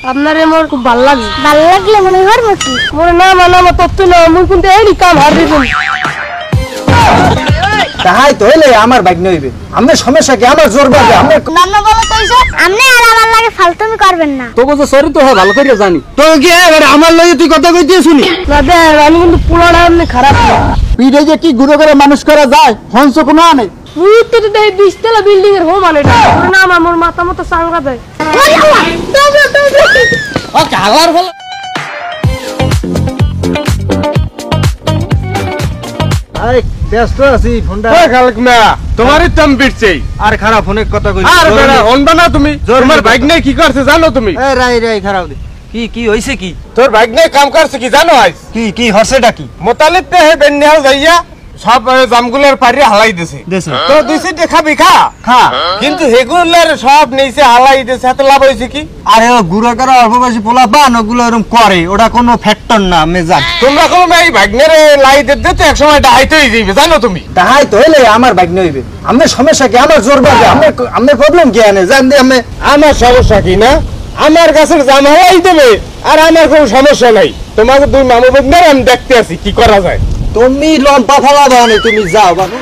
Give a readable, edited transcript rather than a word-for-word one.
আপনারে মোর খুব ভাল লাগে। ভাল লাগলে মনে করবো কি? মোর না মানে আমার তত্ত্ব না মুই কিন্তু এই কাম হার দিবেন। তাহাই তো হইলে আমার বাইক নইবে। আমনে সমস্যা কি আমার জোর বাজে আমনে নানা বলো কইছো আমনে আর আমার লাগে ফালতুমি করবেন না। তোকে যে সরি তো ভালো করে জানি তো কি এবারে আমার লগে তুই কথা কইতে শুনি না দে আমি কিন্তু পুরাটা এমনি খারাপ না। পিড়ে যে কি গুঁড়ো করে মানুষ করা যায় হংস কোনো আনে মুই তো দেই 20 তলা বিল্ডিং এর হোম আনে এটা। মোর না আমার মাথা মতো সাংগা দেয়। ও কালার ভালো আরে ব্যস্ত আছি ফোনটা খালক না তোমারই দাম বিটছেই আর খারাপ ফোনে কথা কই আর বেড়া অনবা না তুমি তোমার বাইক নেই কি করছে জানো তুমি এই রাই খারাপ দে কি কি হইছে কি তোর বাইক নেই কাম করছে কি জানো আজ কি কি হরছেটা কি মোতালিব তে হে বেন্যাল যাইয়া সব জামগুলোর পারি হালাই দিছে দেছে তো দুইছে দেখাবি খা খা কিন্তু হেগুলার সব নিচে হালাই দিছে এত লাভ হইছে কি আরে ও গুঁড়ো করা অল্প বয়সী পোলা পান ওগুলো এরকম করে ওটা কোনো ফ্যাক্টর না মেজাজ তোমরা কোন এই ভাগ্নের লাই দিতে তো এক সময় ডাইতেই যাইবে জানো তুমি তাহাই তো হইলে আমার বাইক নইবে আমনে সমস্যা কি আমার জোর বাজে আমনে প্রবলেম কি আনে জান দি আমনে আমার সমস্যা কি না আমার গাছের জাম হালাই দেবে আর আমার কোনো সমস্যা নাই তোমাকে দুই মামু বন্ধুরা আমি দেখতে আছি কি করা যায় তুমি লম্পা ফলা দাও তুমি যাও বাবু